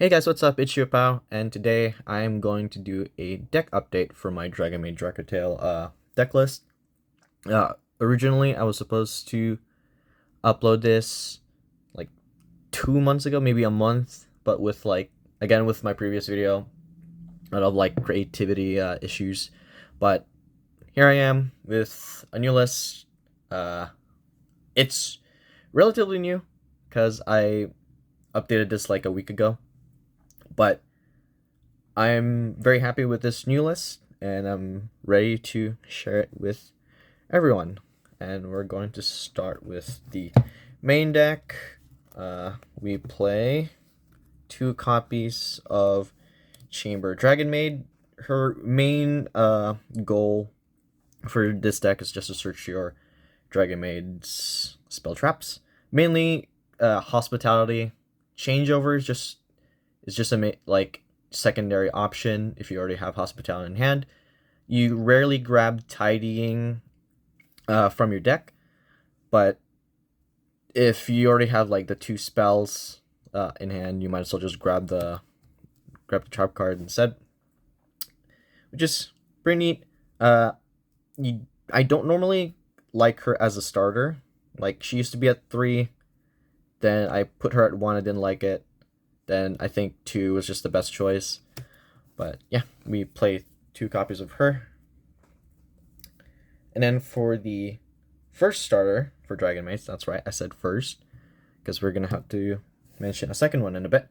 Hey guys, what's up? It's Pao, and today I am going to do a deck update for my Dragonmaid Dracotail deck list. Originally, I was supposed to upload this like 2 months ago, maybe a month, but again with my previous video, a lot of creativity issues. But here I am with a new list. Uh, it's relatively new because I updated this like a week ago, but I'm very happy with this new list and I'm ready to share it with everyone. And we're going to start with the main deck. We play 2 copies of Chamber Dragonmaid. Her main goal for this deck is just to search your Dragonmaid's spell traps. Mainly hospitality. Changeover is just a secondary option if you already have hospitality in hand. You rarely grab tidying from your deck, but if you already have the 2 spells in hand, you might as well just grab the trap card instead, which is pretty neat. I don't normally like her as a starter. Like, she used to be at 3, then I put her at 1. I didn't like it. Then I think 2 was just the best choice. But yeah, we play 2 copies of her. And then for the first starter for Dragonmaids, that's right, I said first, because we're going to have to mention a second one in a bit.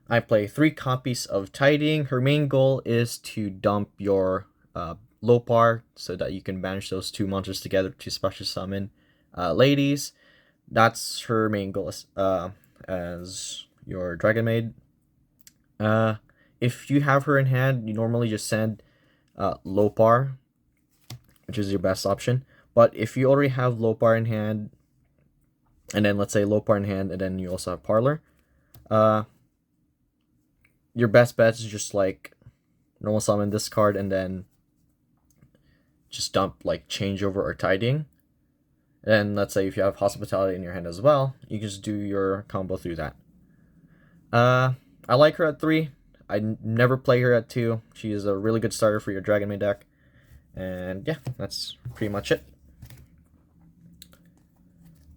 I play 3 copies of Tidying. Her main goal is to dump your Lopar so that you can banish those 2 monsters together to special summon ladies. That's her main goal as your Dragonmaid. If you have her in hand, you normally just send Lopar, which is your best option. But if you already have Lopar in hand, and then let's say Lopar in hand, and then you also have Parlor, your best bet is just normal summon this card and then just dump Changeover or Tidying. And let's say if you have Hospitality in your hand as well, you can just do your combo through that. I like her at 3. I never play her at 2. She is a really good starter for your Dragonmaid deck. And yeah, that's pretty much it.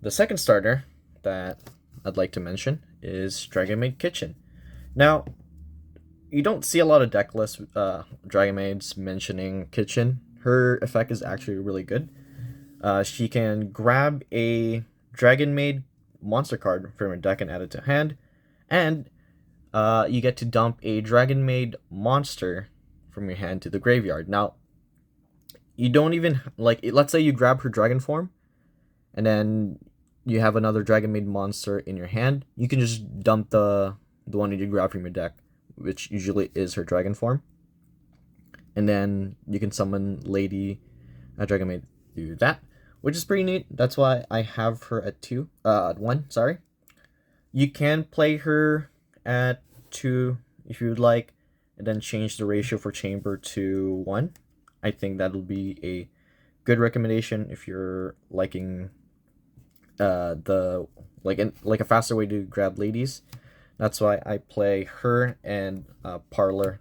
The second starter that I'd like to mention is Dragonmaid Kitchen. Now, you don't see a lot of deck lists Dragonmaids mentioning Kitchen. Her effect is actually really good. She can grab a Dragonmaid monster card from her deck and add it to hand. And you get to dump a Dragonmaid monster from your hand to the graveyard. Now, you don't even, let's say you grab her dragon form, and then you have another Dragonmaid monster in your hand. You can just dump the one you grab from your deck, which usually is her dragon form. And then you can summon Lady Dragonmaid through that, which is pretty neat. That's why I have her at 1, sorry. You can play her at 2 if you would like, and then change the ratio for Chamber to 1. I think that'll be a good recommendation if you're liking a faster way to grab ladies. That's why I play her and Parlor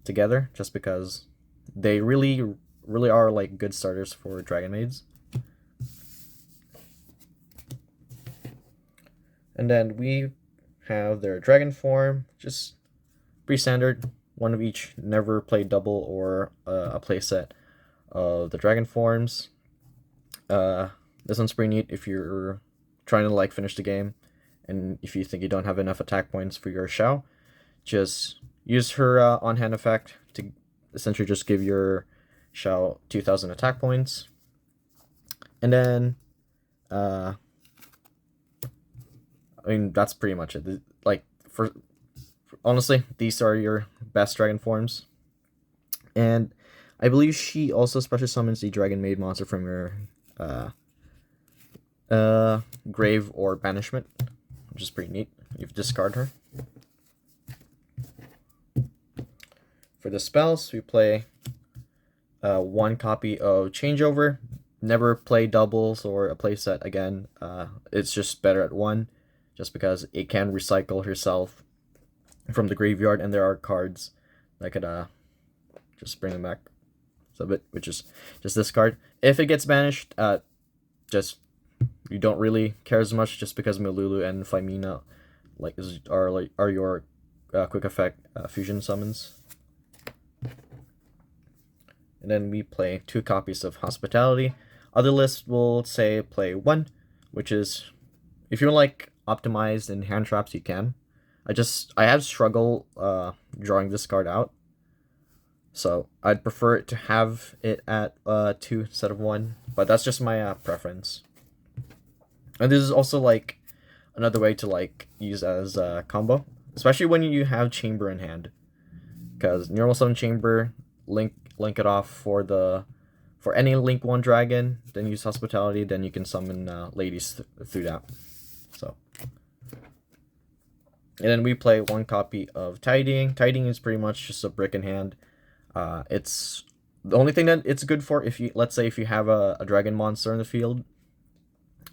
together, just because they really are good starters for Dragonmaids. And then we have their dragon form, just pretty standard, 1 of each. Never play double or a playset of the dragon forms. This one's pretty neat if you're trying to finish the game, and if you think you don't have enough attack points for your Xiao, just use her on-hand effect to essentially just give your Xiao 2,000 attack points. And then that's pretty much it. Honestly, these are your best dragon forms. And I believe she also special summons the Dragonmaid monster from your grave or banishment, which is pretty neat. You discard her. For the spells, we play 1 copy of Changeover. Never play doubles or a playset again. It's just better at 1. Just because it can recycle herself from the graveyard, and there are cards that could just bring them back. So, which is just this card. If it gets banished, just you don't really care as much, just because Malulu and Flymina are your quick effect fusion summons. And then we play 2 copies of Hospitality. Other lists will say play 1, which is, if you're like optimized in hand traps, you can. I have struggle drawing this card out, so I'd prefer it to have it at 2 instead of 1, but that's just my preference. And this is also like another way to like use as a combo, especially when you have Chamber in hand, because normal summon Chamber, link it off for any Link 1 dragon, then use Hospitality, then you can summon ladies through that. So, and then we play 1 copy of Tidying. Tidying is pretty much just a brick in hand. It's the only thing that it's good for if you, let's say if you have a dragon monster in the field,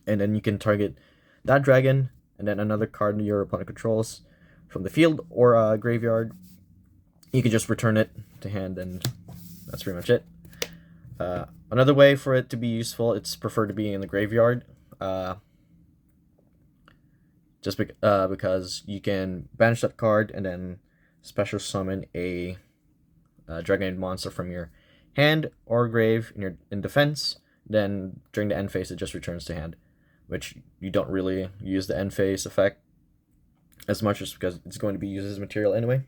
and then you can target that dragon and then another card your opponent controls from the field or graveyard. You can just return it to hand, and that's pretty much it. Another way for it to be useful, it's preferred to be in the graveyard, because you can banish that card and then special summon a Dragonmaid monster from your hand or grave in defense. Then during the end phase, it just returns to hand, which you don't really use the end phase effect as much, just because it's going to be used as material anyway.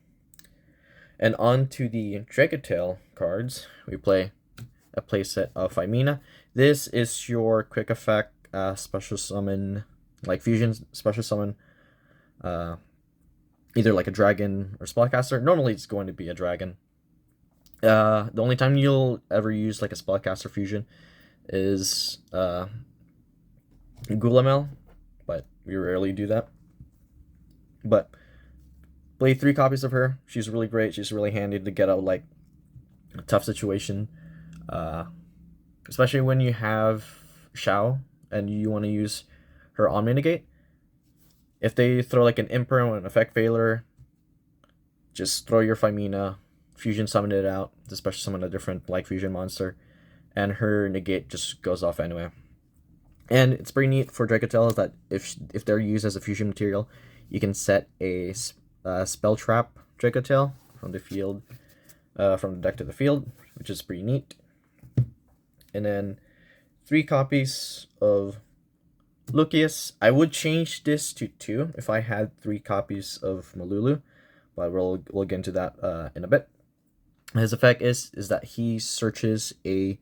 And on to the Dracotail cards, we play a playset of Flymina. This is your quick effect special summon, like fusion special summon, either like a dragon or spellcaster. Normally it's going to be a dragon. The only time you'll ever use like a spellcaster fusion is Gulamel, but we rarely do that. But play 3 copies of her. She's really great. She's really handy to get out like a tough situation, especially when you have Shao and you want to use her on mitigate. If they throw like an imperm or an effect failure, just throw your Flymina, fusion summon it out, especially summon a different like fusion monster, and her negate just goes off anyway. And it's pretty neat for Dracotail that if they're used as a fusion material, you can set a spell trap Dracotail from the field, from the deck to the field, which is pretty neat. And then 3 copies of Lucius. I would change this to 2 if I had 3 copies of Malulu, but we'll get into that in a bit. His effect is that he searches a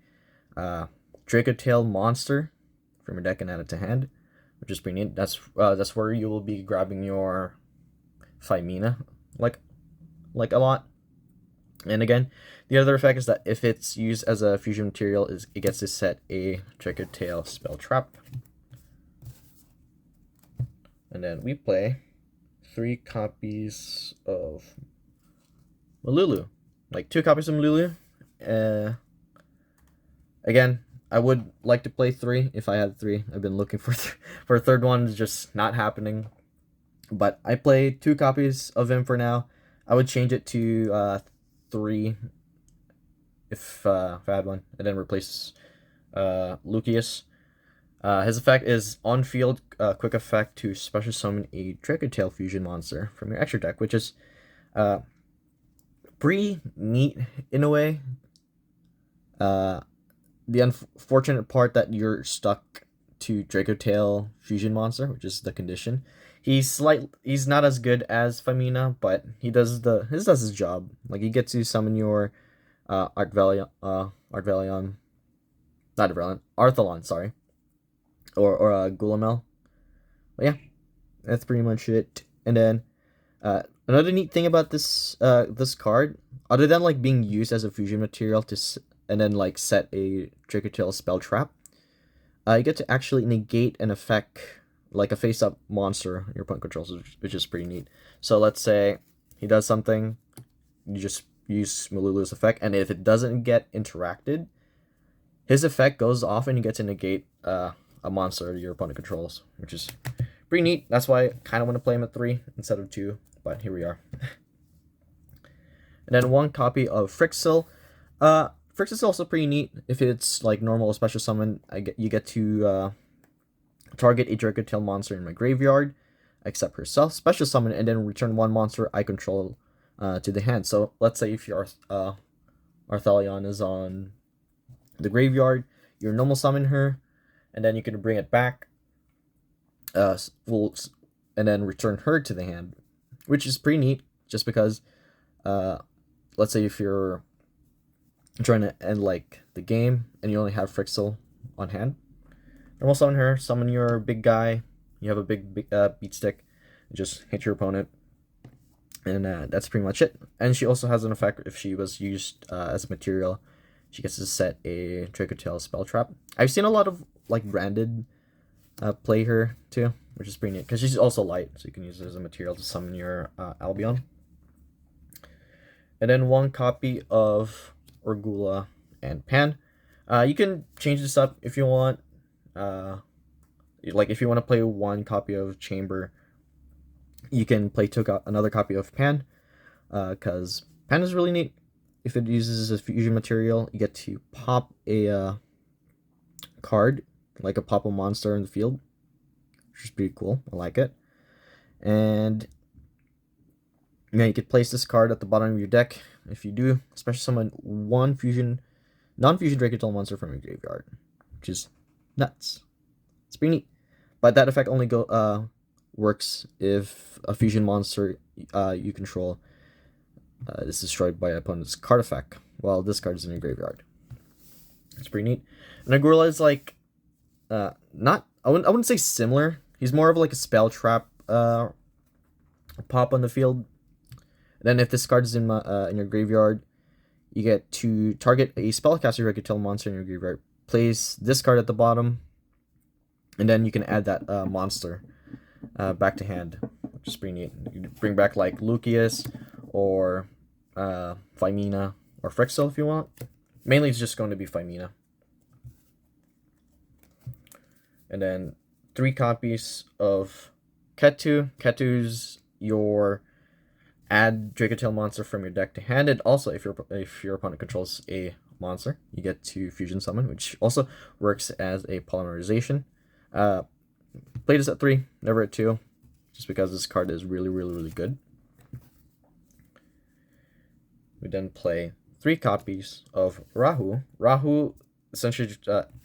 Dracotail monster from your deck and add it to hand, which is pretty neat. That's where you will be grabbing your Flymina like a lot. And again, the other effect is that if it's used as a fusion material, it gets to set a Dracotail spell trap. And then we play 3 copies of Malulu, like 2 copies of Malulu. Again, I would like to play 3 if I had 3. I've been looking for for a third one, it's just not happening. But I play 2 copies of him for now. I would change it to 3 if I had one, and then replace Lucius. His effect is on field quick effect to special summon a Dracotail fusion monster from your extra deck, which is pretty neat in a way. The unfortunate part that you're stuck to Dracotail fusion monster, which is the condition. He's not as good as Flymina, but he does his job. Like, he gets to summon your Arthelon, sorry, or Gulamel. But yeah, that's pretty much it. And then another neat thing about this card, other than like being used as a fusion material and then like set a Dracotail spell trap, you get to actually negate an effect like a face-up monster your opponent controls, which is pretty neat. So let's say he does something, you just use Malulu's effect, and if it doesn't get interacted, his effect goes off and you get to negate a monster your opponent controls, which is pretty neat. That's why I kind of want to play him at 3 instead of 2, but here we are. And then one copy of Frixil. Frixil is also pretty neat. If it's like normal or special summon, you get to target a Dracotail monster in my graveyard, except herself, special summon, and then return one monster I control to the hand. So let's say if your Arthalion is on the graveyard, you normal summon her, and then you can bring it back, and then return her to the hand, which is pretty neat. Just because, let's say if you're trying to end like the game and you only have Frixil on hand, normal summon her, summon your big guy. You have a big beat stick, just hit your opponent, and that's pretty much it. And she also has an effect if she was used as a material. She gets to set a Dracotail spell trap. I've seen a lot of like branded play her too, which is pretty neat because she's also light, so you can use it as a material to summon your Albion. And then one copy of Orgula and Pan. You can change this up if you want. Like if you want to play one copy of Chamber, you can play another copy of Pan, because Pan is really neat. If it uses a fusion material, you get to pop a card, like a pop a monster in the field, which is pretty cool. I like it. And yeah, you could place this card at the bottom of your deck. If you do, especially summon one non-fusion Dracotail monster from your graveyard, which is nuts. It's pretty neat. But that effect only works if a fusion monster you control is destroyed by an opponent's card effect while this card is in your graveyard. It's pretty neat. And Agurla is like I wouldn't say similar. He's more of like a spell trap pop on the field. And then if this card is in your graveyard, you get to target a spellcaster Dracotail monster in your graveyard. Place this card at the bottom, and then you can add that monster back to hand, which is pretty neat. You bring back like Lucius or Phymina or Frixil if you want. Mainly it's just going to be Phymina. And then 3 copies of Ketu. Ketu's your add Dracotail monster from your deck to hand. And also if your opponent controls a monster, you get to fusion summon, which also works as a polymerization. Play this at 3, never at 2, just because this card is really, really, really good. We then play 3 copies of Rahu. Rahu essentially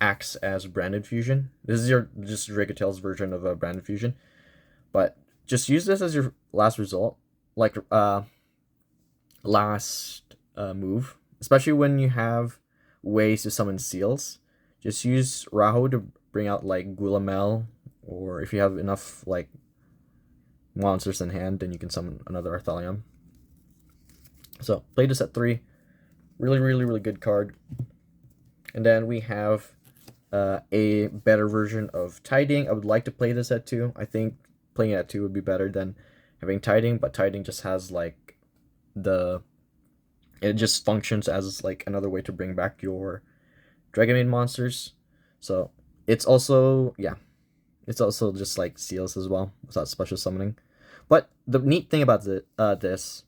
acts as branded fusion. This is just Dracotail's version of a branded fusion, but just use this as your last result, like last move, especially when you have ways to summon seals. Just use Rahu to bring out like Gulamel, or if you have enough like monsters in hand, then you can summon another Arthalion. So play this at 3. Really, really, really good card. And then we have a better version of Tiding. I would like to play this at 2. I think playing it at 2 would be better than having Tiding, but Tiding just has like it just functions as like another way to bring back your Dragonmaid monsters. So it's also just like seals as well without special summoning. But the neat thing about this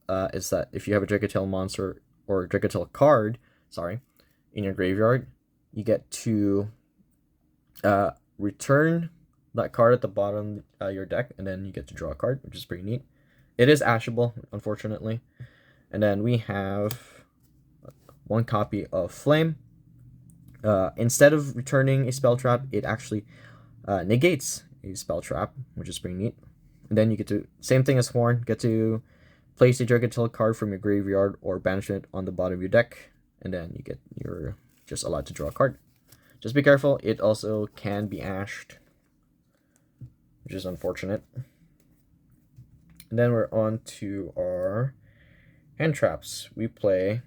is that if you have a Dracotail monster or Dracotail card, in your graveyard, you get to return that card at the bottom of your deck, and then you get to draw a card, which is pretty neat. It is ashable, unfortunately. And then we have 1 copy of Flame. Instead of returning a spell trap, it actually negates a spell trap, which is pretty neat. And then you get to, same thing as Horn, get to place a Dracotail card from your graveyard or banish it on the bottom of your deck, and then you're just allowed to draw a card. Just be careful, it also can be ashed, which is unfortunate. And then we're on to our hand traps. We play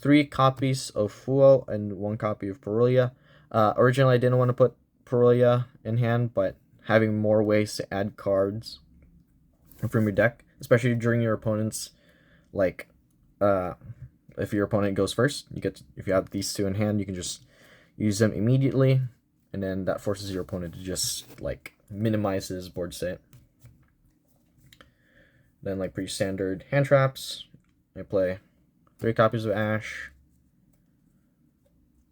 3 copies of Fuo and 1 copy of Parulia. Originally, I didn't want to put Parulia in hand, but having more ways to add cards from your deck, especially during your opponent's, like, if your opponent goes first, if you have these 2 in hand, you can just use them immediately, and then that forces your opponent to just like minimize his board state. Then like pretty standard hand traps. I play 3 copies of Ash,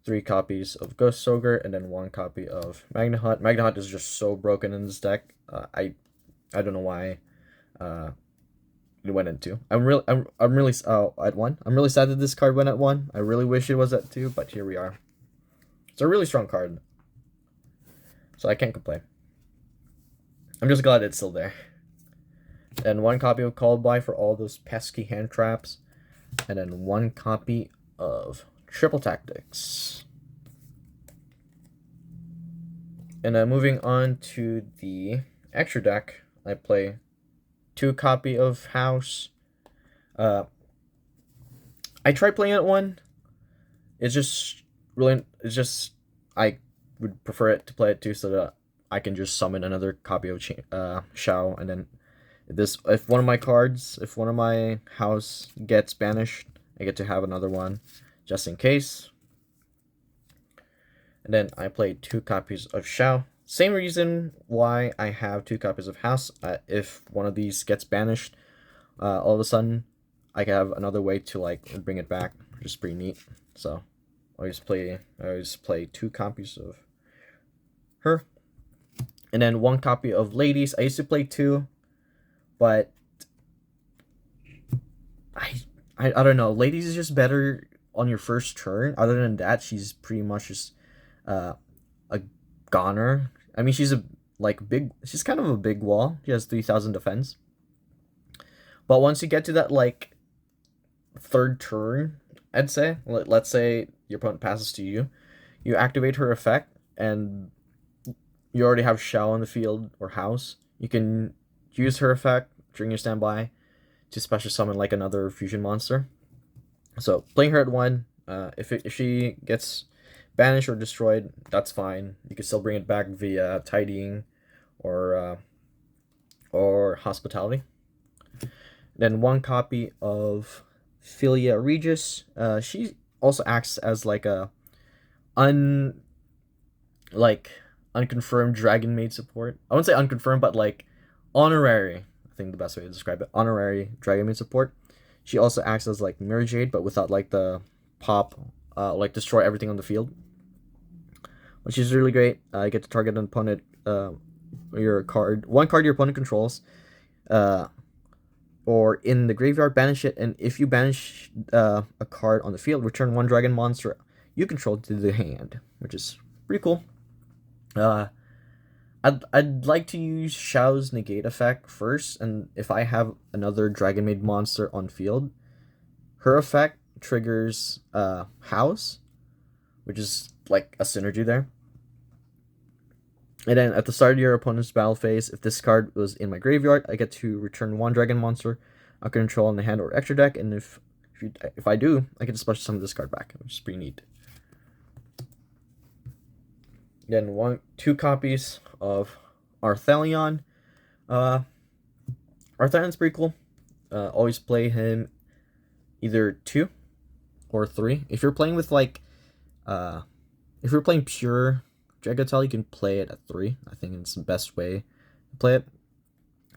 3 copies of Ghost Ogre, and then 1 copy of Magna Hut. Magna Hut is just so broken in this deck. I don't know why it went at 2. I'm really at 1. I'm really sad that this card went at 1. I really wish it was at 2, but here we are. It's a really strong card, so I can't complain. I'm just glad it's still there. And 1 copy of Called By for all those pesky hand traps, and then 1 copy of Triple Tactics. And moving on to the extra deck, I play 2 copy of House. I tried playing it 1. It's just I would prefer it to play it 2 so that I can just summon another copy of Shao, and then if one of my house gets banished, I get to have another one just in case. And then I played 2 copies of Shao. Same reason why I have 2 copies of House. If one of these gets banished, all of a sudden I can have another way to like bring it back, which is pretty neat. So I always play 2 copies of her. And then 1 copy of Ladies. I used to play 2, but I don't know. Ladies is just better on your first turn. Other than that, she's pretty much just a goner. I mean, she's she's kind of a big wall. She has 3,000 defense. But once you get to that like 3rd turn, I'd say, let's say your opponent passes to you, you activate her effect, and you already have Shao on the field or House. You can use her effect during your standby to special summon like another fusion monster. So playing her at 1, if she gets banished or destroyed, that's fine. You can still bring it back via tidying or hospitality. Then 1 copy of Philia Regis. She also acts as like a unconfirmed Dragonmaid support. I wouldn't say unconfirmed, but like honorary. I think the best way to describe it. Honorary Dragonmaid support. She also acts as like Mirror Jade, but without like the pop, like destroy everything on the field, which is really great. You get to target an opponent, one card your opponent controls, or in the graveyard, banish it, and if you banish a card on the field, return 1 dragon monster you control to the hand, which is pretty cool. I'd like to use Shao's negate effect first, and if I have another Dragonmaid monster on field, her effect triggers House, which is like a synergy there. And then at the start of your opponent's battle phase, if this card was in my graveyard, I get to return 1 dragon monster I control in the hand or extra deck, and if I do, I get to special summon this card back, which is pretty neat. Then 2 copies of Arthelion. Arthelion's pretty cool. Always play him either 2 or 3. If you're playing with like, if you're playing pure Dracotail, you can play it at 3. I think it's the best way to play it.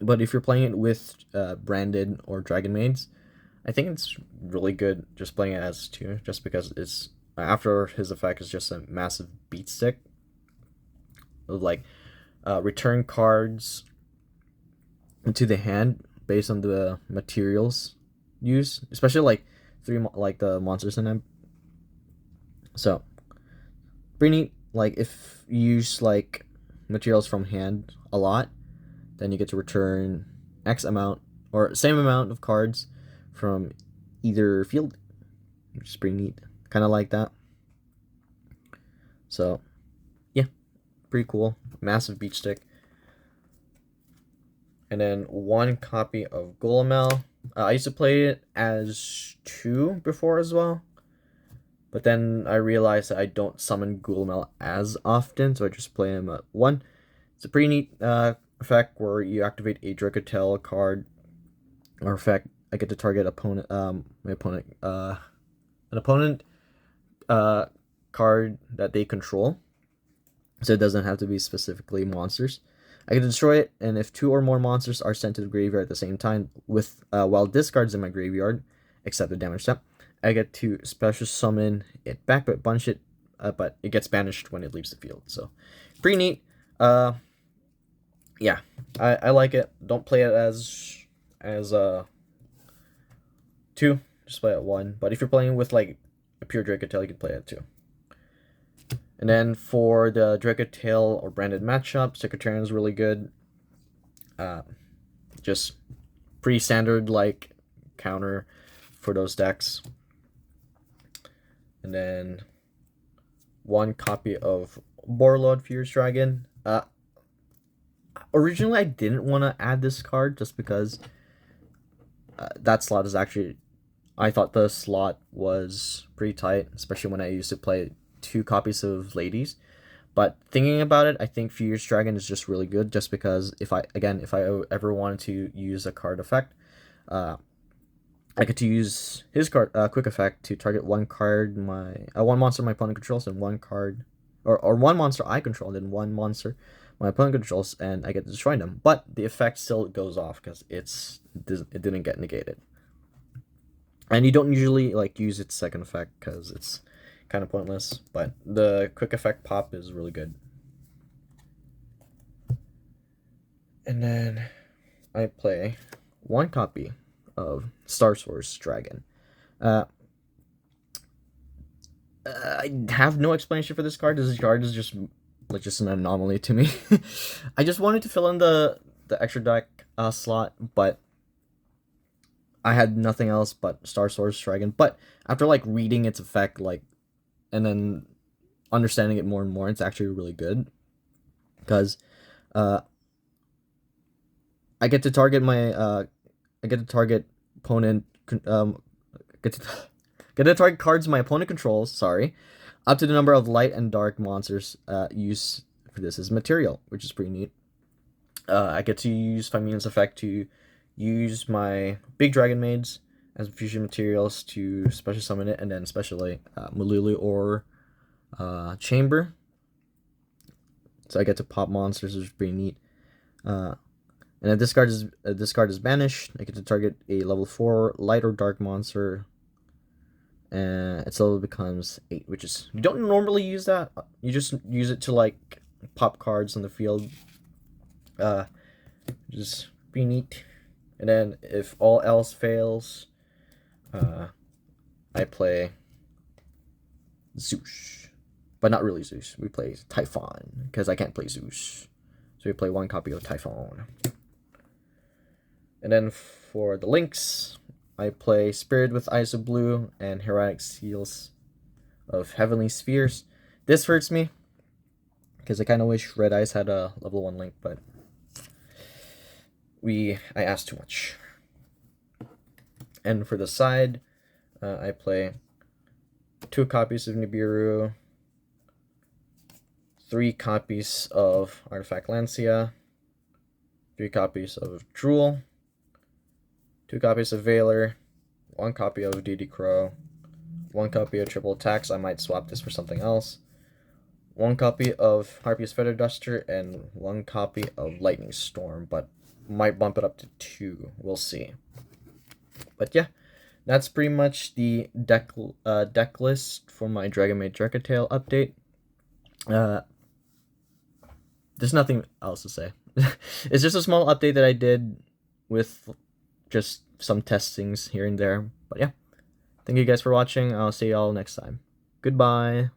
But if you're playing it with branded or Dragonmaids, I think it's really good just playing it as 2, just because it's after his effect is just a massive beat stick. Like return cards into the hand based on the materials used, especially like the monsters in them. So pretty neat. Like if you use like materials from hand a lot, then you get to return X amount or same amount of cards from either field, which is pretty neat. Kind of like that. So yeah, pretty cool. Massive beach stick. And then 1 copy of Golemel. I used to play it as 2 before as well, but then I realized that I don't summon Golemel as often, so I just play him at 1. It's a pretty neat effect where you activate a Dracotail card or effect. I get to target an opponent card that they control, so it doesn't have to be specifically monsters. I can destroy it, and if 2 or more monsters are sent to the graveyard at the same time, with while discards in my graveyard, except the damage step, I get to special summon it back, but but it gets banished when it leaves the field. So, pretty neat. Yeah, I like it. Don't play it as 2, just play it 1. But if you're playing with like a pure Dracotail, you can play it 2. And then for the Dracotail or branded matchup, Secretarian is really good. Just pretty standard like counter for those decks. And then 1 copy of Borlord Fierce Dragon. Originally I didn't want to add this card just because that slot is actually, I thought the slot was pretty tight, especially when I used to play 2 copies of Ladies. But thinking about it, I think Fierce Dragon is just really good, just because if I ever wanted to use a card effect, I get to use his card quick effect to target 1 card one monster my opponent controls, and 1 card or 1 monster I control, and then 1 monster my opponent controls, and I get to destroy them. But the effect still goes off because it didn't get negated. And you don't usually like use its second effect because it's kind of pointless, but the quick effect pop is really good. And then I play 1 copy of Star Source Dragon. I have no explanation for this card. This card is just an anomaly to me. I just wanted to fill in the extra deck slot, but I had nothing else but Star Source Dragon. But after like reading its effect, and then understanding it more and more, it's actually really good, because I get to target opponent get to target cards my opponent controls, sorry, up to the number of light and dark monsters used for this as material, which is pretty neat. I get to use Famina's effect to use my big Dragonmaids as fusion materials to special summon it, and then especially Malulu or Chamber. So I get to pop monsters, which is pretty neat. And if this card is banished, I get to target a level 4 light or dark monster, and its level becomes 8, which is, you don't normally use that. You just use it to like pop cards on the field. Just pretty neat. And then if all else fails, I play Zeus, but not really Zeus. We play Typhon because I can't play Zeus, so we play 1 copy of Typhon. And then for the links, I play Spirit with Eyes of Blue and Heroic Seals of Heavenly Spheres. This hurts me because I kind of wish Red Eyes had a level 1 link, but I asked too much. And for the side, I play 2 copies of Nibiru, 3 copies of Artifact Lancia, 3 copies of Drool, 2 copies of Valor, 1 copy of DD Crow, 1 copy of Triple Attacks. I might swap this for something else. 1 copy of Harpy's Feather Duster, and 1 copy of Lightning Storm, but might bump it up to 2. We'll see. But yeah, that's pretty much the deck list for my Dragonmaid Dracotail update. There's nothing else to say. It's just a small update that I did with just some testings here and there. But yeah, thank you guys for watching. I'll see y'all next time. Goodbye.